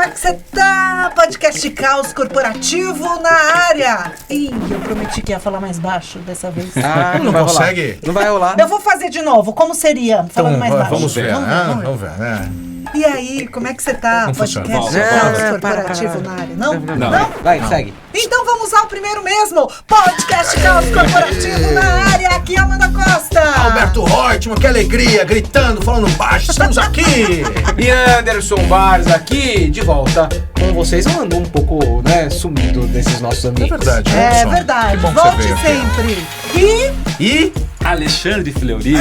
é que você tá? Podcast Caos Corporativo na área. Ih, eu prometi que ia falar mais baixo dessa vez. Não vai consegue? Rolar. Não vai rolar. Eu vou fazer de novo. Como seria falando mais baixo? Vamos ver, né? E aí, como é que você tá? Podcast Caos Corporativo na área. Não? Vai, segue. Então vamos ao primeiro mesmo. Podcast Caos Corporativo na área. Aqui é Amanda Costa. Alberto Reutemann, que alegria, gritando, falando baixo. Estamos aqui. E Anderson Barros aqui, de volta com vocês. Eu ando um pouco, sumido desses nossos amigos. É verdade. É verdade. Volte sempre. E... Alexandre Fleury.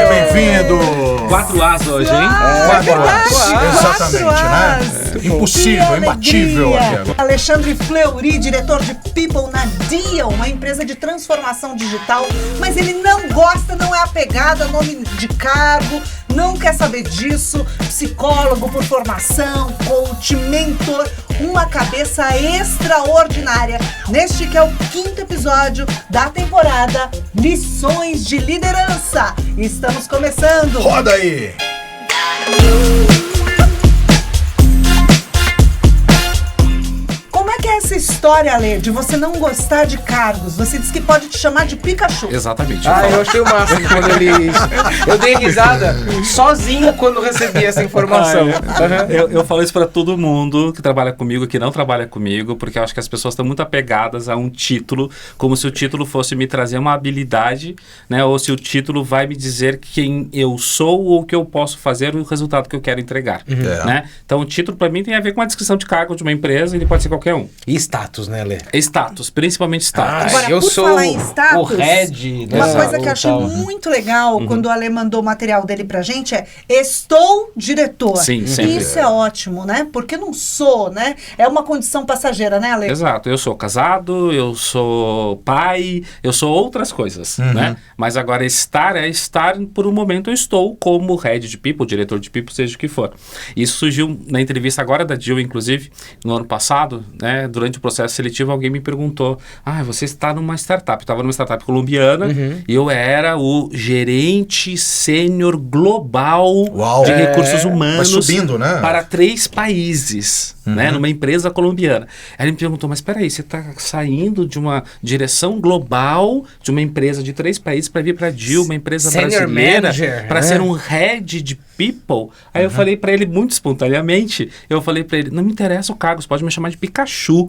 Bem-vindo. 4 As hoje, hein? Exatamente, né? Impossível, imbatível aqui agora. Alexandre Fleury, diretor de People na Deal, uma empresa de transformação digital, mas ele não gosta, não é apegado a nome de cargo, não quer saber disso, psicólogo por formação, coach, mentor, uma cabeça extraordinária. Neste que é o 5º episódio da temporada Lições de Liderança. Estamos começando. Roda aí! Como é que é essa história, Ale, de você não gostar de cargos? Você disse que pode te chamar de Pikachu. Exatamente. Eu achei o máximo quando ele... Eu dei risada sozinho quando recebi essa informação. Eu falo isso pra todo mundo que trabalha comigo, que não trabalha comigo, porque eu acho que as pessoas estão muito apegadas a um título, como se o título fosse me trazer uma habilidade, né? Ou se o título vai me dizer quem eu sou ou o que eu posso fazer, o resultado que eu quero entregar, né? Então o título pra mim tem a ver com a descrição de cargo de uma empresa, e ele pode ser qualquer um. E status, né, Lê? Status, principalmente status. Agora, eu por sou falar em status, o head. Uma coisa que eu achei muito legal quando o Ale mandou o material dele pra gente é: estou diretor. Sim, sempre. Isso é ótimo, né? Porque não sou, né? É uma condição passageira, né, Ale? Exato. Eu sou casado, eu sou pai, eu sou outras coisas, né? Mas agora estar por um momento eu estou como head de people, diretor de people, seja o que for. Isso surgiu na entrevista agora da Jill, inclusive, no ano passado, né? Durante o processo seletivo, alguém me perguntou: você está numa startup. Eu estava numa startup colombiana e eu era o gerente sênior global de recursos humanos, mas subindo, né? Para 3 países, né? Numa empresa colombiana. Aí ele me perguntou: mas peraí, você está saindo de uma direção global de uma empresa de 3 países para vir para Jill, uma empresa Senior brasileira, para ser um manager, head de people? Aí eu falei para ele muito espontaneamente, não me interessa o cargo, você pode me chamar de Pikachu,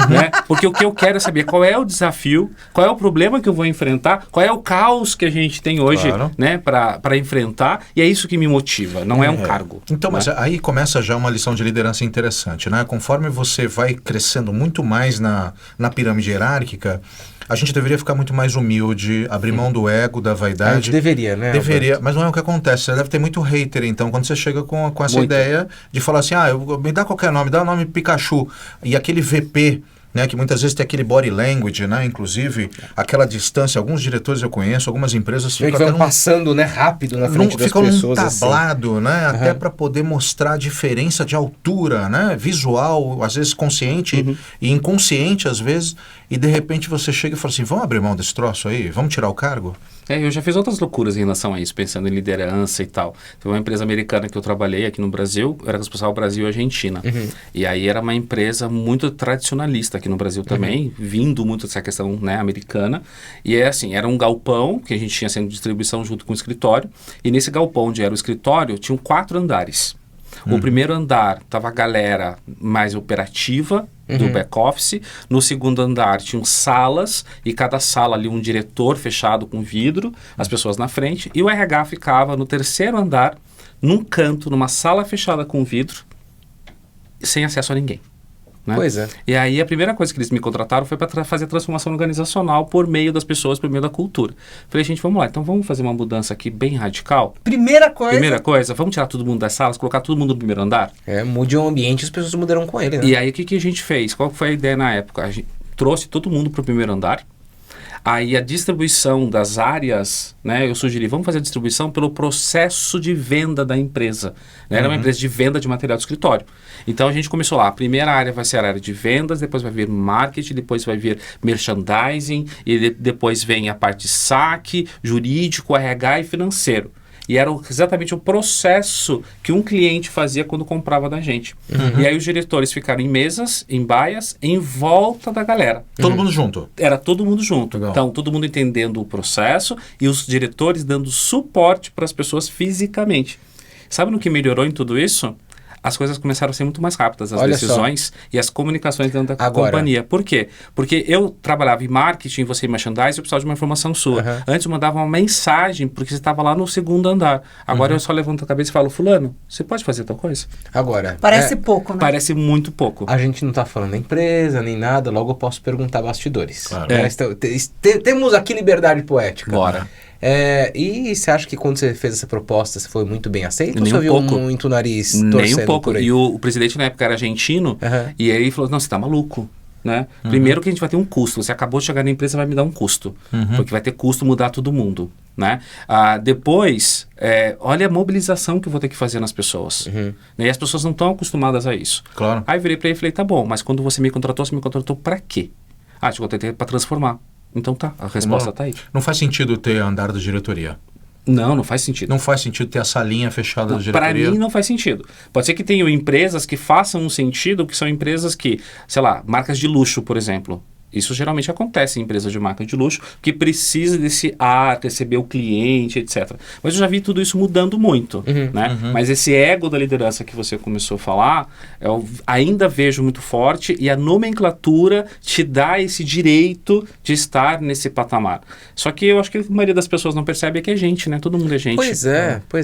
né? Porque o que eu quero é saber qual é o desafio, qual é o problema que eu vou enfrentar, qual é o caos que a gente tem hoje, né, para enfrentar, e é isso que me motiva, não é um cargo. Então, né? Mas aí começa já uma lição de liderança interessante, né? Conforme você vai crescendo muito mais na pirâmide hierárquica, a gente deveria ficar muito mais humilde, abrir mão do ego, da vaidade. A gente deveria, né? Deveria, mas não é o que acontece. Você deve ter muito hater, então, quando você chega com essa ideia de falar assim, me dá qualquer nome, dá o nome Pikachu. E aquele VP, né, que muitas vezes tem aquele body language, né, inclusive aquela distância, alguns diretores eu conheço, algumas empresas ficam passando, né, rápido na frente das pessoas. Ficam num tablado, assim, né, até para poder mostrar a diferença de altura, né, visual, às vezes consciente e inconsciente às vezes, e de repente você chega e fala assim, vamos abrir mão desse troço aí, vamos tirar o cargo? Eu já fiz outras loucuras em relação a isso, pensando em liderança e tal. Teve uma empresa americana que eu trabalhei aqui no Brasil, eu era responsável Brasil e Argentina. E aí era uma empresa muito tradicionalista aqui no Brasil também, vindo muito dessa questão, né, americana. E é assim, era um galpão que a gente tinha sendo distribuição junto com o escritório. E nesse galpão onde era o escritório, tinham 4 andares. O primeiro andar estava a galera mais operativa do back-office. No segundo andar tinham salas, e cada sala ali um diretor fechado com vidro, as pessoas na frente. E o RH ficava no terceiro andar, num canto, numa sala fechada com vidro, sem acesso a ninguém. Né? Pois é. E aí a primeira coisa que eles me contrataram foi para fazer a transformação organizacional por meio das pessoas, por meio da cultura. Falei, gente, vamos lá, então vamos fazer uma mudança aqui bem radical. Primeira coisa, vamos tirar todo mundo das salas, colocar todo mundo no primeiro andar? Mude o ambiente, as pessoas mudaram com ele, né? E aí o que a gente fez? Qual foi a ideia na época? A gente trouxe todo mundo para o primeiro andar. Aí a distribuição das áreas, né, eu sugeri, vamos fazer a distribuição pelo processo de venda da empresa. Né? Era uma empresa de venda de material de escritório. Então a gente começou lá, a primeira área vai ser a área de vendas, depois vai vir marketing, depois vai vir merchandising, e depois vem a parte de saque, jurídico, RH e financeiro. E era exatamente o processo que um cliente fazia quando comprava da gente. E aí os diretores ficaram em mesas, em baias, em volta da galera. Todo mundo junto. Era todo mundo junto. Legal. Então, todo mundo entendendo o processo e os diretores dando suporte para as pessoas fisicamente. Sabe no que melhorou em tudo isso? As coisas começaram a ser muito mais rápidas, as Olha decisões e as comunicações dentro da Agora. companhia. Por quê? Porque eu trabalhava em marketing, você em merchandising, eu precisava de uma informação sua. Antes eu mandava uma mensagem, porque você estava lá no segundo andar. Agora eu só levanto a cabeça e falo, fulano, você pode fazer tal coisa? Agora, Parece pouco, né? Parece muito pouco. a gente não tá falando da empresa, nem nada, logo eu posso perguntar bastidores. Claro. Né? Temos aqui liberdade poética. Bora. E você acha que quando você fez essa proposta, você foi muito bem aceito? Nem ou você um viu pouco. muito nariz Nem torcendo um pouco. por aí? E o presidente na época era argentino, e aí ele falou, não, você tá maluco. Né? Primeiro que a gente vai ter um custo. Você acabou de chegar na empresa, vai me dar um custo. Porque vai ter custo mudar todo mundo. Né? Depois, olha a mobilização que eu vou ter que fazer nas pessoas. Né? E as pessoas não estão acostumadas a isso. Claro. Aí virei para ele e falei, tá bom, mas quando você me contratou para quê? Te contratei para transformar. Então tá, a resposta tá aí. Não faz sentido ter andar da diretoria. Não faz sentido. Não faz sentido ter a salinha fechada da Para diretoria. mim não faz sentido. Pode ser que tenham empresas que façam um sentido, que são empresas que, sei lá, marcas de luxo, por exemplo. Isso geralmente acontece em empresas de marca de luxo, que precisa desse ar, receber o cliente, etc. Mas eu já vi tudo isso mudando muito, né? Mas esse ego da liderança que você começou a falar, eu ainda vejo muito forte e a nomenclatura te dá esse direito de estar nesse patamar. Só que eu acho que a maioria das pessoas não percebe que é gente, né? Todo mundo é gente. Pois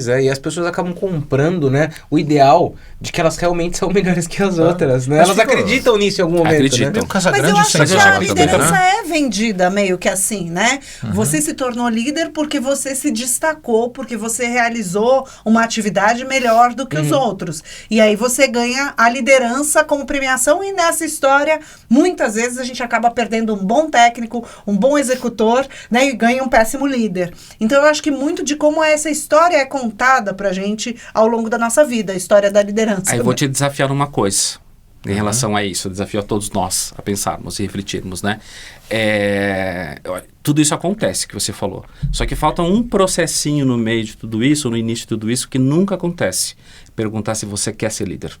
é. E as pessoas acabam comprando, né, o ideal de que elas realmente são melhores que as outras, né? Mas Elas fica- acreditam nisso em algum momento, Acreditam. né? O Mas Casagrande eu acho que sempre a fala também, liderança né? é vendida meio que assim, né? Você se tornou líder porque você se destacou, porque você realizou uma atividade melhor do que os outros. E aí você ganha a liderança como premiação e nessa história, muitas vezes a gente acaba perdendo um bom técnico, um bom executor, né? E ganha um péssimo líder. Então eu acho que muito de como essa história é contada pra gente ao longo da nossa vida, a história da liderança. Aí eu vou também. te desafiar numa coisa em relação a isso. Eu desafio a todos nós a pensarmos e refletirmos, né? Tudo isso acontece que você falou. Só que falta um processinho no meio de tudo isso, no início de tudo isso, que nunca acontece. Perguntar se você quer ser líder.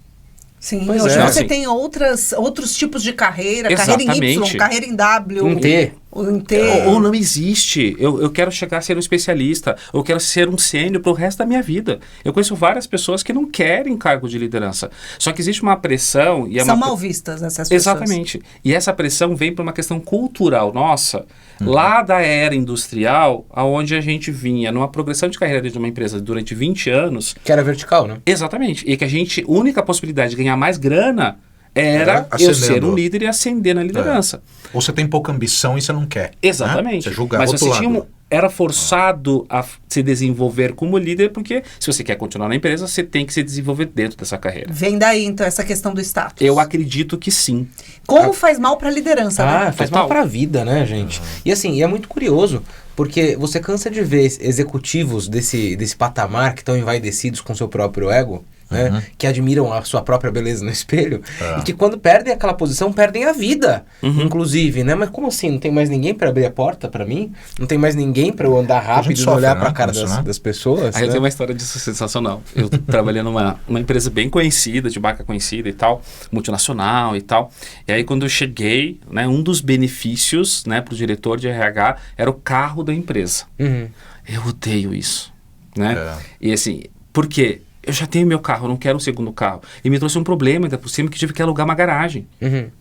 Sim, Pois hoje é. você Assim, tem outros tipos de carreira, carreira em Y, Exatamente. carreira em W. Em T. Em T. Ou não existe. Eu quero chegar a ser um especialista. Eu quero ser um sênior para o resto da minha vida. Eu conheço várias pessoas que não querem cargo de liderança. Só que existe uma pressão... E é São uma mal vistas essas pessoas. Exatamente. E essa pressão vem por uma questão cultural nossa, lá da era industrial, aonde a gente vinha numa progressão de carreira dentro de uma empresa durante 20 anos. Que era vertical, né? Exatamente. E que a única possibilidade de ganhar mais grana era eu ser ascendendo. um líder e ascender na liderança. Ou você tem pouca ambição e você não quer. Exatamente. Né? Você julga Mas outro você lado. era forçado a se desenvolver como líder, porque se você quer continuar na empresa, você tem que se desenvolver dentro dessa carreira. Vem daí, então, essa questão do status. Eu acredito que sim. Como faz mal pra liderança, né? Faz Total. mal pra vida, né, gente? E assim, é muito curioso, porque você cansa de ver executivos desse patamar que estão envaidecidos com seu próprio ego, né? Que admiram a sua própria beleza no espelho, e que quando perdem aquela posição, perdem a vida, inclusive, né? Mas como assim? Não tem mais ninguém pra abrir a porta pra mim? Não tem mais ninguém pra eu andar rápido e não sofre, olhar né, pra cara com isso, das, né? das pessoas? Aí eu né? tenho uma história disso sensacional. Eu trabalhei numa empresa bem conhecida, de marca conhecida e tal, multinacional e tal. E aí quando eu cheguei, né, um dos benefícios, né, para o diretor de RH era o carro da empresa. Eu odeio isso, né? E assim, por quê? Eu já tenho meu carro, eu não quero um segundo carro. E me trouxe um problema ainda por cima, que tive que alugar uma garagem.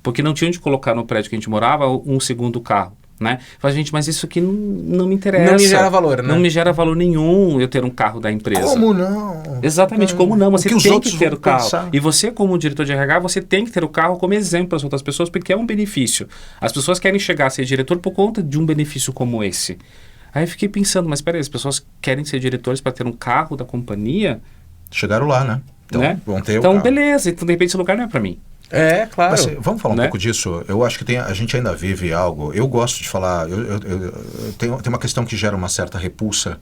Porque não tinha onde colocar no prédio que a gente morava um segundo carro. Né? Falei, gente, mas isso aqui não me interessa. Não me gera valor, né? Não me gera valor nenhum eu ter um carro da empresa. Como não? Exatamente, como não? Você que os tem outros que ter vão o carro. pensar? E você, como diretor de RH, você tem que ter o carro como exemplo para as outras pessoas, porque é um benefício. As pessoas querem chegar a ser diretor por conta de um benefício como esse. Aí eu fiquei pensando, mas peraí, as pessoas querem ser diretores para ter um carro da companhia? Chegaram lá, né? Então, né? vão ter o Então, carro. beleza, então de repente esse lugar não é para mim. É, claro. Mas, vamos falar um Né? pouco disso? Eu acho que a gente ainda vive algo. Eu gosto de falar. Tem uma questão que gera uma certa repulsa,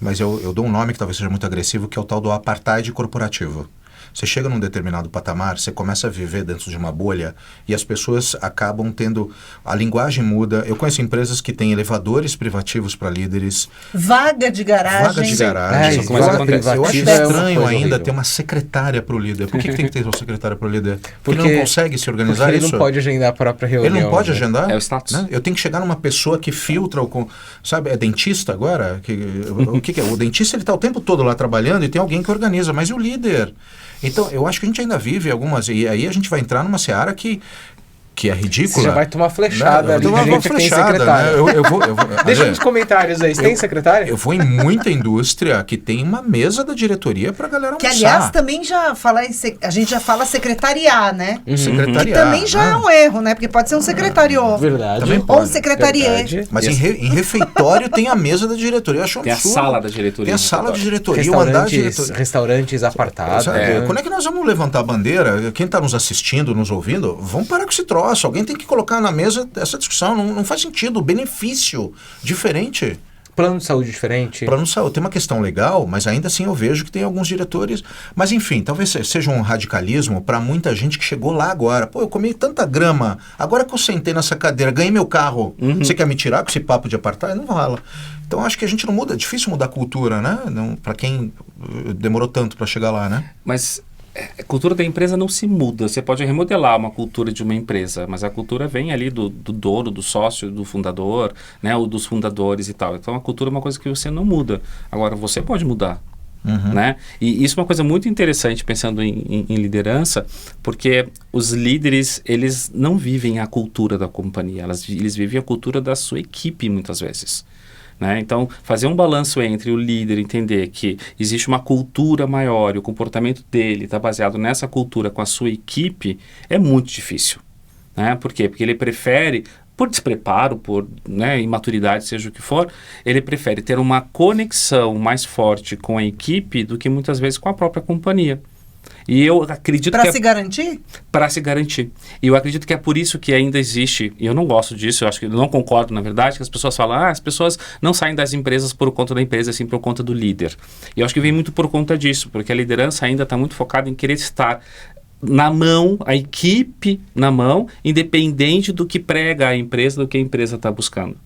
mas eu dou um nome que talvez seja muito agressivo, que é o tal do apartheid corporativo. Você chega num determinado patamar, você começa a viver dentro de uma bolha e as pessoas acabam tendo... A linguagem muda. Eu conheço empresas que têm elevadores privativos para líderes. Vaga de garagem. Vaga de garagem. Isso começa a acontecer. Eu acho Privativa é uma estranho coisa ainda horrível. ter uma secretária para o líder. Por que tem que ter uma secretária para o líder? Porque ele Porque- não consegue se organizar Porque ele isso? não pode agendar a própria reunião. Ele não pode né? agendar? É o status. Né? Eu tenho que chegar numa pessoa que filtra, sabe, é dentista agora? O que é? O dentista ele está o tempo todo lá trabalhando e tem alguém que organiza, mas e o líder? Então, eu acho que a gente ainda vive algumas... E aí a gente vai entrar numa seara que é ridícula. Você já vai tomar flechada ali. Eu vou de uma gente que tem flechada, secretária. né? Eu vou, Deixa André, nos comentários aí. Você tem secretária? eu vou em muita indústria que tem uma mesa da diretoria pra galera Que, almoçar. aliás, também já fala a gente já fala secretariar, né? Secretariar. Que também já é um erro, né? Porque pode ser um secretário. Verdade. Também Ou pode. um secretariê. Verdade. Mas em refeitório tem a mesa da diretoria. Eu acho um Tem a absurdo. sala da diretoria. Tem a no sala de refeitório. diretoria, o andar de diretoria. Restaurantes apartados. Sabe, né? Quando é que nós vamos levantar a bandeira? Quem está nos assistindo, nos ouvindo, vamos parar com esse troço. Alguém tem que colocar na mesa essa discussão. Não faz sentido. Benefício diferente. Plano de saúde diferente. Plano de saúde. Tem uma questão legal, mas ainda assim eu vejo que tem alguns diretores. Mas enfim, talvez seja um radicalismo para muita gente que chegou lá agora. Pô, eu comi tanta grama. Agora que eu sentei nessa cadeira, ganhei meu carro. Você quer me tirar com esse papo de apartar? Não rola. Então acho que a gente não muda. É difícil mudar a cultura, né? Para quem demorou tanto para chegar lá, né? Mas a cultura da empresa não se muda. Você pode remodelar uma cultura de uma empresa, mas a cultura vem ali do dono, do sócio, do fundador, né, ou dos fundadores e tal. Então a cultura é uma coisa que você não muda. Agora você pode mudar. Né? E isso é uma coisa muito interessante pensando em liderança, porque os líderes, eles não vivem a cultura da companhia, eles vivem a cultura da sua equipe muitas vezes. Né? Então, fazer um balanço entre o líder entender que existe uma cultura maior e o comportamento dele está baseado nessa cultura com a sua equipe é muito difícil. Né? Por quê? Porque ele prefere, por despreparo, por imaturidade, seja o que for, ele prefere ter uma conexão mais forte com a equipe do que muitas vezes com a própria companhia. E eu acredito Para que se garantir? para se garantir. E eu acredito que é por isso que ainda existe, e eu não gosto disso, eu acho que eu não concordo, na verdade, que as pessoas falam, as pessoas não saem das empresas por conta da empresa, assim, por conta do líder. E eu acho que vem muito por conta disso, porque a liderança ainda está muito focada em querer estar na mão, a equipe na mão, independente do que prega a empresa, do que a empresa está buscando.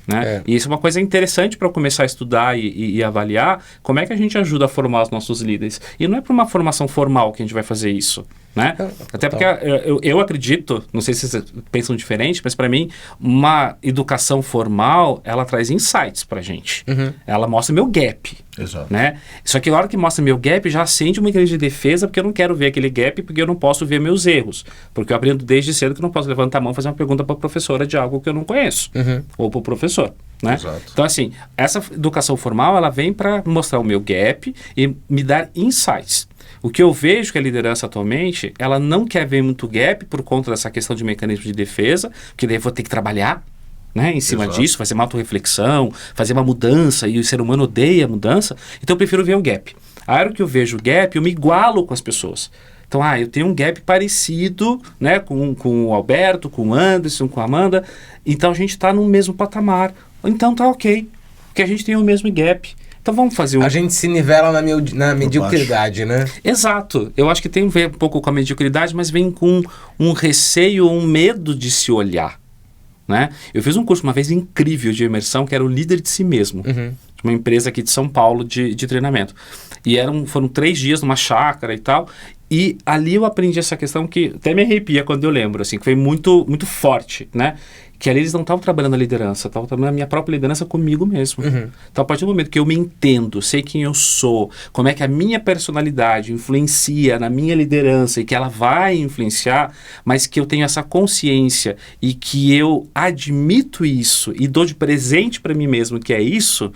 Né? E isso é uma coisa interessante para começar a estudar e avaliar como é que a gente ajuda a formar os nossos líderes. E não é para uma formação formal que a gente vai fazer isso. Né? Até porque eu acredito, não sei se vocês pensam diferente, mas para mim uma educação formal, ela traz insights para a gente. Ela mostra meu gap. Exato. Né? Só que na hora que mostra meu gap, já acende uma igreja de defesa, porque eu não quero ver aquele gap, porque eu não posso ver meus erros. Porque eu aprendo desde cedo que eu não posso levantar a mão e fazer uma pergunta para a professora de algo que eu não conheço. Ou para o professor. Né? Exato. Então, assim, essa educação formal, ela vem para mostrar o meu gap e me dar insights. O que eu vejo que a liderança atualmente, ela não quer ver muito gap por conta dessa questão de mecanismo de defesa, porque daí eu vou ter que trabalhar, né, em cima disso, fazer uma autorreflexão, fazer uma mudança, e o ser humano odeia a mudança, então eu prefiro ver o gap. A hora que eu vejo o gap, eu me igualo com as pessoas. Então, eu tenho um gap parecido, né, com o Alberto, com o Anderson, com a Amanda, então a gente está no mesmo patamar. Então tá ok, porque a gente tem o mesmo gap. Então vamos fazer A gente se nivela na mediocridade, né? Exato. Eu acho que tem a ver um pouco com a mediocridade, mas vem com um receio, um medo de se olhar. Né? Eu fiz um curso uma vez incrível de imersão, que era o líder de si mesmo. De uma empresa aqui de São Paulo de treinamento. E foram 3 dias numa chácara e tal. E ali eu aprendi essa questão que até me arrepia quando eu lembro, assim, que foi muito, muito forte, né? Que ali eles não estavam trabalhando a liderança, estavam trabalhando a minha própria liderança comigo mesmo. Então, a partir do momento que eu me entendo, sei quem eu sou, como é que a minha personalidade influencia na minha liderança e que ela vai influenciar, mas que eu tenho essa consciência e que eu admito isso e dou de presente para mim mesmo que é isso,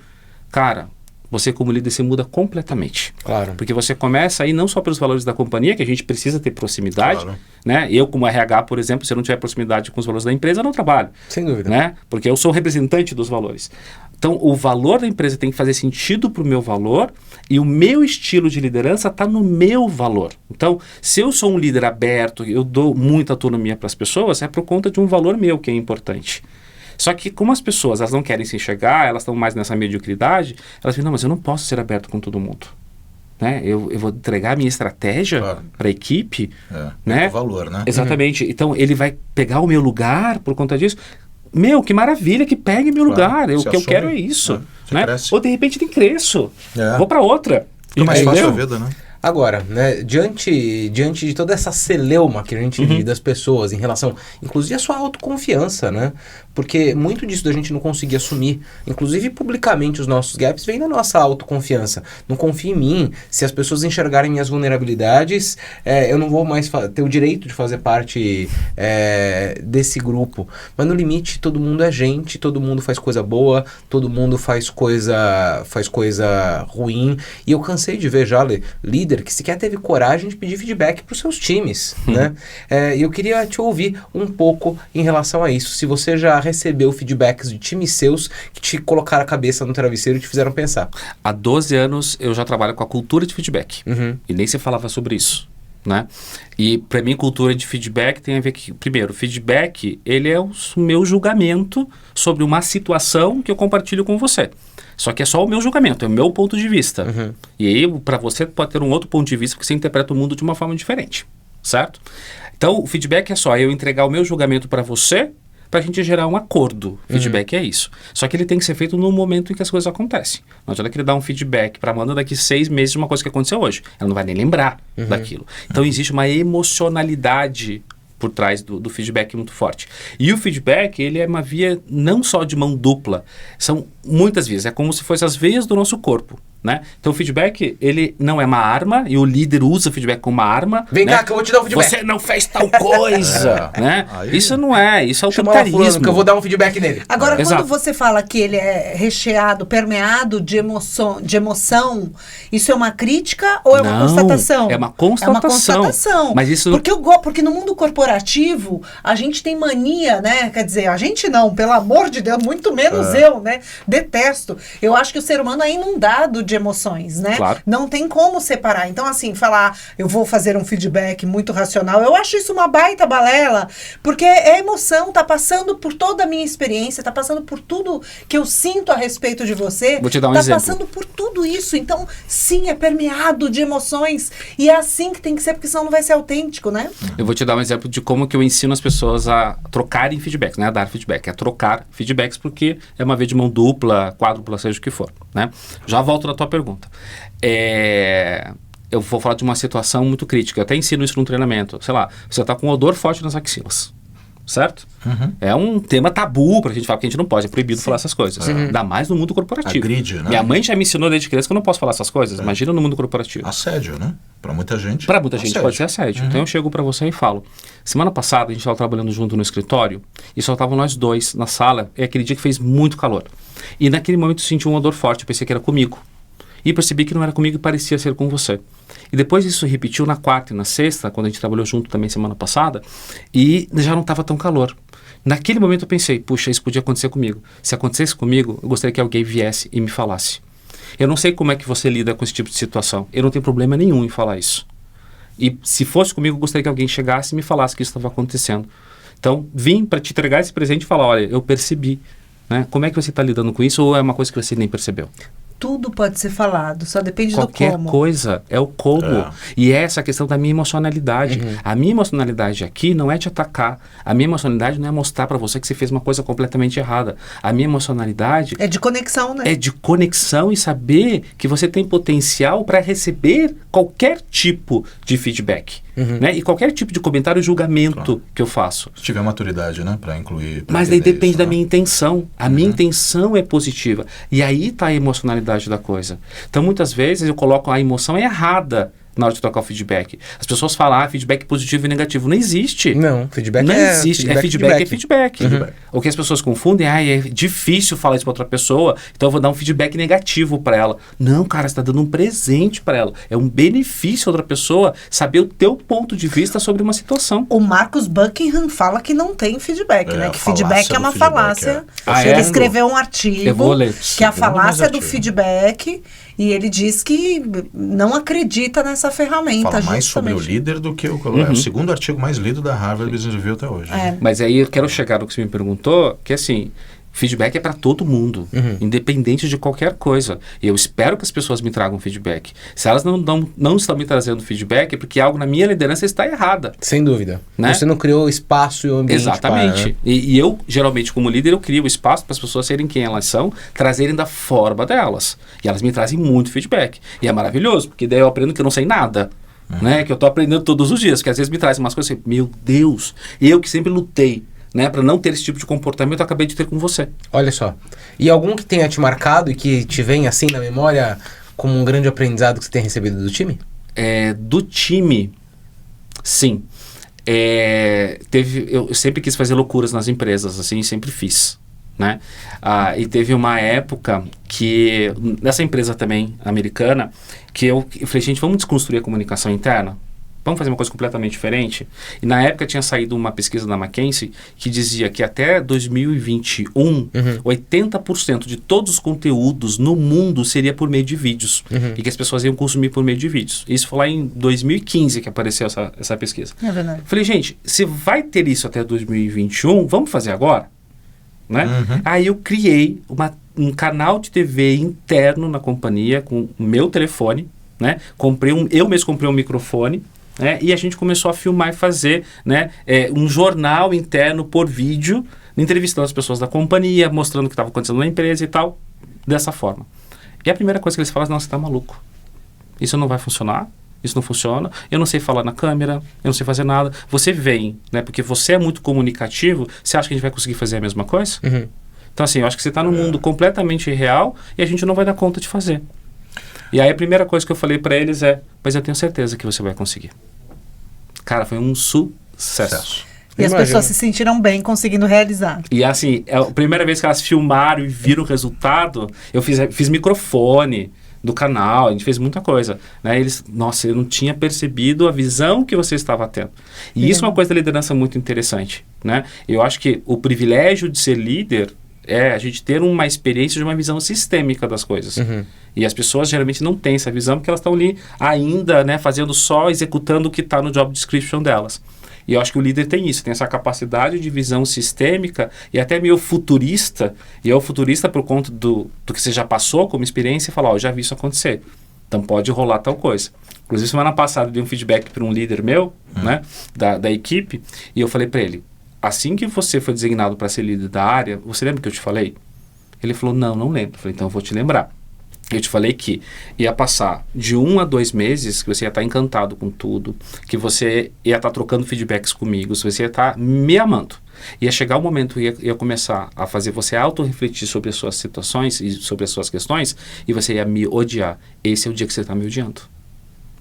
cara, você como líder se muda completamente. Claro. Porque você começa aí não só pelos valores da companhia, que a gente precisa ter proximidade, Claro. né? Eu como RH, por exemplo, se eu não tiver proximidade com os valores da empresa, eu não trabalho. Sem dúvida. Né? Porque eu sou representante dos valores. Então, o valor da empresa tem que fazer sentido para o meu valor e o meu estilo de liderança está no meu valor. Então, se eu sou um líder aberto, eu dou muita autonomia para as pessoas, é por conta de um valor meu que é importante. Só que como as pessoas elas não querem se enxergar, elas estão mais nessa mediocridade, elas dizem, não, mas eu não posso ser aberto com todo mundo. né? Eu vou entregar a minha estratégia Claro. para a equipe, É, né? o valor, né? Exatamente. Então, ele vai pegar o meu lugar por conta disso. Meu, que maravilha, que pegue meu Claro. lugar. O Você que eu assume, quero é isso. né? Você Né? cresce. Ou de repente tem cresço. É. Vou para outra. Fica mais fácil a Entendeu? vida, né? Agora, né, diante de toda essa celeuma que a gente vive das pessoas em relação, inclusive, à sua autoconfiança, né? Porque muito disso da gente não conseguir assumir, inclusive publicamente os nossos gaps, vem da nossa autoconfiança. Não confio em mim. Se as pessoas enxergarem minhas vulnerabilidades, eu não vou mais ter o direito de fazer parte desse grupo. Mas no limite, todo mundo é gente, todo mundo faz coisa boa, todo mundo faz coisa ruim. E eu cansei de ver já líder que sequer teve coragem de pedir feedback para os seus times, né? E eu queria te ouvir um pouco em relação a isso. Se você já recebeu feedbacks de times seus que te colocaram a cabeça no travesseiro e te fizeram pensar. Há 12 anos eu já trabalho com a cultura de feedback. Uhum. E nem se falava sobre isso, né? E para mim, cultura de feedback tem a ver que, primeiro, feedback, ele é o meu julgamento sobre uma situação que eu compartilho com você. Só que é só o meu julgamento, é o meu ponto de vista. Uhum. E aí, para você, pode ter um outro ponto de vista porque você interpreta o mundo de uma forma diferente, certo? Então, o feedback é só eu entregar o meu julgamento para você, para a gente gerar um acordo. Feedback é isso. Só que ele tem que ser feito no momento em que as coisas acontecem. Não adianta que ele dá um feedback para a Amanda daqui 6 meses de uma coisa que aconteceu hoje. Ela não vai nem lembrar daquilo. Então, existe uma emocionalidade por trás do feedback muito forte. E o feedback, ele é uma via não só de mão dupla, são muitas vias, é como se fossem as veias do nosso corpo, né? Então o feedback, ele não é uma arma, e o líder usa o feedback como uma arma. Vem né? cá que eu vou te dar um feedback. Você não fez tal coisa, né? Aí- Isso não é, isso é Chama lá fulano autoritarismo. que eu vou dar um feedback nele. Agora, Exato. quando você fala que ele é recheado, permeado de emoção, isso é uma crítica ou é uma Não, constatação? é uma constatação. É uma constatação. Mas isso- Porque no mundo corporativo, a gente tem mania, né? Quer dizer, a gente não, pelo amor de Deus, muito menos eu, né? Detesto. Eu acho que o ser humano é inundado de emoções, né? Claro. Não tem como separar. Então, assim, falar, eu vou fazer um feedback muito racional, eu acho isso uma baita balela, porque é emoção, tá passando por toda a minha experiência, tá passando por tudo que eu sinto a respeito de você. Vou te dar um tá exemplo. passando por tudo isso. Então, sim, é permeado de emoções. E é assim que tem que ser, porque senão não vai ser autêntico, né? Eu vou te dar um exemplo de como que eu ensino as pessoas a trocarem feedbacks, né? A dar feedback, é trocar feedbacks, porque é uma via de mão dupla, quádrupla, seja o que for, né? Já volto na tua pergunta. Eu vou falar de uma situação muito crítica, eu até ensino isso no treinamento. Sei lá, você está com um odor forte nas axilas, certo? É um tema tabu pra gente falar, porque a gente não pode, é proibido falar essas coisas. Ainda mais no mundo corporativo. Agride, né? Minha mãe já me ensinou desde criança que eu não posso falar essas coisas, imagina no mundo corporativo. Assédio, né? Pra muita gente. Para muita gente assédio. pode ser assédio. Então eu chego para você e falo: semana passada a gente estava trabalhando junto no escritório e só estavam nós dois na sala. É aquele dia que fez muito calor. E naquele momento eu senti um odor forte. Eu pensei que era comigo. E percebi que não era comigo e parecia ser com você. E depois isso repetiu na quarta e na sexta, quando a gente trabalhou junto também semana passada, e já não estava tão calor. Naquele momento eu pensei: puxa, isso podia acontecer comigo. Se acontecesse comigo, eu gostaria que alguém viesse e me falasse. Eu não sei como é que você lida com esse tipo de situação. Eu não tenho problema nenhum em falar isso. E se fosse comigo, eu gostaria que alguém chegasse e me falasse que isso estava acontecendo. Então, vim para te entregar esse presente e falar: olha, eu percebi. Né? Como é que você está lidando com isso, ou é uma coisa que você nem percebeu? Tudo pode ser falado, só depende Qualquer do como. coisa é o como. É. E é essa questão da minha emocionalidade. A minha emocionalidade aqui não é te atacar. A minha emocionalidade não é mostrar para você que você fez uma coisa completamente errada. A minha emocionalidade É de conexão, né? é de conexão e saber que você tem potencial para receber qualquer tipo de feedback. Né? E qualquer tipo de comentário e julgamento que eu faço. Se tiver maturidade, né? Pra incluir. pra Mas daí entender depende isso, da né? minha intenção. A minha intenção é positiva. E aí está a emocionalidade da coisa. Então, muitas vezes, eu coloco a emoção errada na hora de trocar o feedback. As pessoas falam, feedback positivo e negativo. Não existe. Não, feedback Não é existe. feedback, É feedback. O que as pessoas confundem, é difícil falar isso para outra pessoa, então eu vou dar um feedback negativo para ela. Não, cara, você está dando um presente para ela. É um benefício a outra pessoa saber o teu ponto de vista sobre uma situação. O Marcus Buckingham fala que não tem feedback, É, né? a Que feedback falácia é uma do feedback, falácia. Ah, Ele é? escreveu um artigo Eu vou ler. que é a Segundo mais falácia do artigo. feedback, e ele diz que não acredita nessa ferramenta. Fala mais sobre o justamente. líder do que é o segundo artigo mais lido da Harvard Business Review até hoje. É. Mas aí eu quero chegar no que você me perguntou, que assim, Feedback é para todo mundo, independente de qualquer coisa. E eu espero que as pessoas me tragam feedback. Se elas não estão me trazendo feedback, é porque algo na minha liderança está errada. Sem dúvida. Né? Você não criou espaço e o ambiente Exatamente. para, né? E eu, geralmente, como líder, eu crio espaço para as pessoas serem quem elas são, trazerem da forma delas. E elas me trazem muito feedback. E é maravilhoso, porque daí eu aprendo que eu não sei nada. Né? Que eu estou aprendendo todos os dias. Que às vezes me trazem umas coisas assim, meu Deus, eu que sempre lutei, né, para não ter esse tipo de comportamento, eu acabei de ter com você. Olha só. E algum que tenha te marcado e que te vem assim na memória como um grande aprendizado que você tenha recebido do time? Do time, sim. Eu sempre quis fazer loucuras nas empresas, assim, sempre fiz. Né? E teve uma época que, nessa empresa também americana, que eu falei, gente, vamos desconstruir a comunicação interna? Vamos fazer uma coisa completamente diferente? E na época tinha saído uma pesquisa da McKinsey que dizia que até 2021, 80% de todos os conteúdos no mundo seria por meio de vídeos. E que as pessoas iam consumir por meio de vídeos. Isso foi lá em 2015 que apareceu essa pesquisa. É verdade. Falei, gente, se vai ter isso até 2021, vamos fazer agora? Né? Aí eu criei um canal de TV interno na companhia com o meu telefone, né? Eu mesmo comprei um microfone, né? E a gente começou a filmar e fazer, né, um jornal interno por vídeo, entrevistando as pessoas da companhia, mostrando o que estava acontecendo na empresa e tal, dessa forma. E a primeira coisa que eles falam é, não, você está maluco. Isso não vai funcionar. Isso não funciona, eu não sei falar na câmera, eu não sei fazer nada. Você vem, né? Porque você é muito comunicativo, você acha que a gente vai conseguir fazer a mesma coisa? Então, assim, eu acho que você está num mundo completamente irreal e a gente não vai dar conta de fazer. E aí a primeira coisa que eu falei para eles mas eu tenho certeza que você vai conseguir. Cara, foi um sucesso. E as Imagina. pessoas se sentiram bem conseguindo realizar. E assim, a primeira vez que elas filmaram e viram o resultado, eu fiz microfone do canal, a gente fez muita coisa, né? Nossa, eu não tinha percebido a visão que você estava tendo. E isso é uma coisa da liderança muito interessante, né? Eu acho que o privilégio de ser líder é a gente ter uma experiência de uma visão sistêmica das coisas. E as pessoas geralmente não têm essa visão porque elas estão ali ainda, né, executando o que está no job description delas. E eu acho que o líder tem isso, tem essa capacidade de visão sistêmica e até meio futurista. E é o futurista por conta do que você já passou como experiência e fala, eu já vi isso acontecer. Então pode rolar tal coisa. Inclusive, semana passada eu dei um feedback para um líder meu, né, da equipe, e eu falei para ele, assim que você foi designado para ser líder da área, você lembra que eu te falei? Ele falou, não lembro. Eu falei, então eu vou te lembrar. Eu te falei que ia passar de 1 a 2 meses, que você ia estar encantado com tudo, que você ia estar trocando feedbacks comigo, você ia estar me amando. Ia chegar o momento que ia começar a fazer você auto-refletir sobre as suas situações e sobre as suas questões, e você ia me odiar. Esse é o dia que você está me odiando.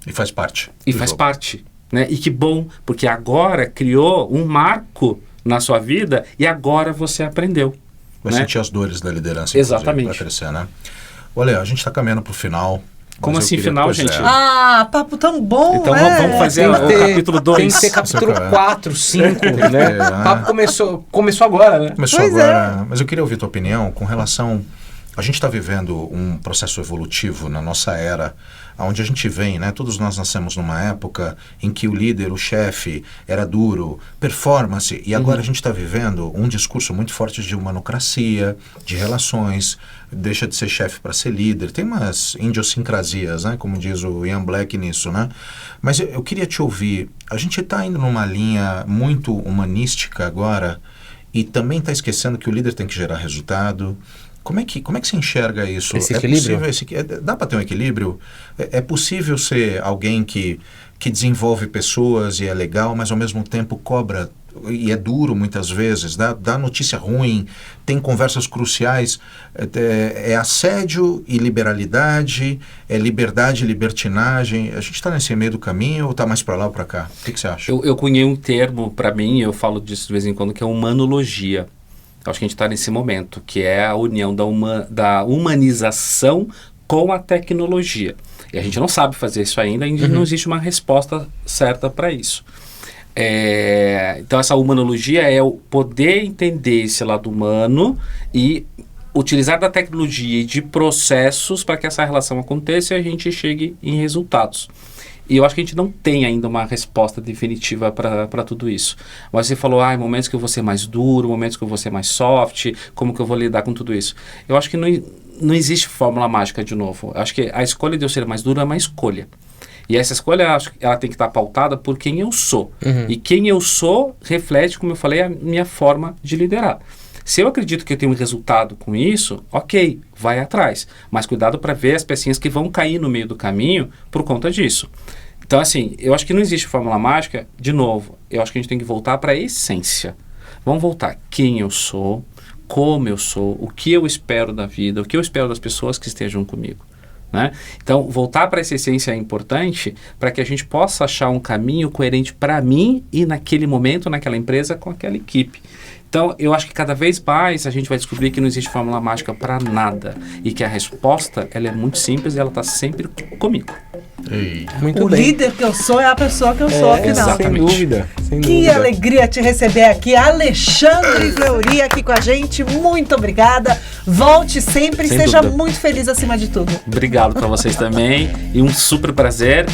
E faz parte. E faz parte. Né? E que bom, porque agora criou um marco na sua vida e agora você aprendeu. Vai né? sentir as dores da liderança. Exatamente. Para crescer, né? Olha, a gente está caminhando para o final. Como assim final, gente? Papo tão bom, então vamos fazer o capítulo 2. Tem que ser capítulo 4, 5, né? O papo começou agora, né? Começou agora. Mas eu queria ouvir tua opinião com relação... A gente está vivendo um processo evolutivo na nossa era, onde a gente vem, né? Todos nós nascemos numa época em que o líder, o chefe, era duro, performance, e agora a gente está vivendo um discurso muito forte de humanocracia, de relações, deixa de ser chefe para ser líder. Tem umas idiosincrasias, né? Como diz o Ian Black nisso, né? Mas eu queria te ouvir. A gente está indo numa linha muito humanística agora e também está esquecendo que o líder tem que gerar resultado. Como é que você enxerga isso? Esse equilíbrio? Dá para ter um equilíbrio? É possível ser alguém que desenvolve pessoas e é legal, mas ao mesmo tempo cobra, e é duro muitas vezes, dá notícia ruim, tem conversas cruciais, é assédio e liberalidade, é liberdade e libertinagem. A gente está nesse meio do caminho ou está mais para lá ou para cá? O que você acha? Eu cunhei um termo para mim, eu falo disso de vez em quando, que é humanologia. Acho que a gente está nesse momento, que é a união da humanização com a tecnologia. E a gente não sabe fazer isso ainda não existe uma resposta certa para isso. Então essa humanologia é o poder entender esse lado humano e utilizar da tecnologia e de processos para que essa relação aconteça e a gente chegue em resultados. E eu acho que a gente não tem ainda uma resposta definitiva para tudo isso. Mas você falou, momentos que eu vou ser mais duro, momentos que eu vou ser mais soft, como que eu vou lidar com tudo isso. Eu acho que não existe fórmula mágica de novo. Eu acho que a escolha de eu ser mais duro é uma escolha. E essa escolha, ela tem que estar pautada por quem eu sou. E quem eu sou reflete, como eu falei, a minha forma de liderar. Se eu acredito que eu tenho um resultado com isso, ok, vai atrás. Mas cuidado para ver as pecinhas que vão cair no meio do caminho por conta disso. Então, assim, eu acho que não existe fórmula mágica. De novo, eu acho que a gente tem que voltar para a essência. Vamos voltar quem eu sou, como eu sou, o que eu espero da vida, o que eu espero das pessoas que estejam comigo. Né? Então, voltar para essa essência é importante para que a gente possa achar um caminho coerente para mim e naquele momento, naquela empresa, com aquela equipe. Então, eu acho que cada vez mais a gente vai descobrir que não existe fórmula mágica para nada e que a resposta ela é muito simples e ela está sempre comigo. Muito o bem. líder que eu sou é a pessoa que eu sou, afinal. exatamente. Sem dúvida. Sem Que dúvida. alegria te receber aqui, Alexandre Fleury aqui com a gente. Muito obrigada. Volte sempre e Sem seja dúvida. muito feliz acima de tudo. Obrigado para vocês também e um super prazer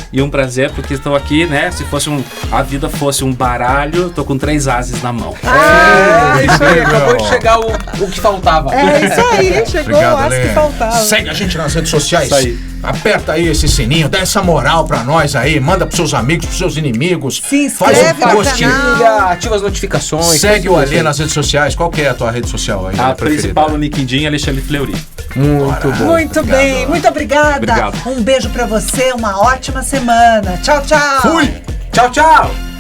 porque estou aqui, né? Se fosse a vida fosse um baralho, estou com 3 ases na mão. É isso aí, Incrível. acabou de chegar o que faltava. É isso aí, chegou Obrigado, o as Ale. que faltava. Segue a gente nas redes sociais. Isso aí. Aperta aí esse sininho, dá essa moral pra nós aí, manda pros seus amigos, pros seus inimigos. Se faz inscreve um no post. canal. Liga, ativa as notificações. Segue o tudo Alê isso. nas redes sociais. Qual que é a tua rede social aí? A preferida? principal no LinkedIn, Alexandre Fleury. Muito bom. Muito Obrigado. bem, muito obrigada. Obrigado. Um beijo pra você, uma ótima semana. Tchau, tchau. Fui! Tchau, tchau.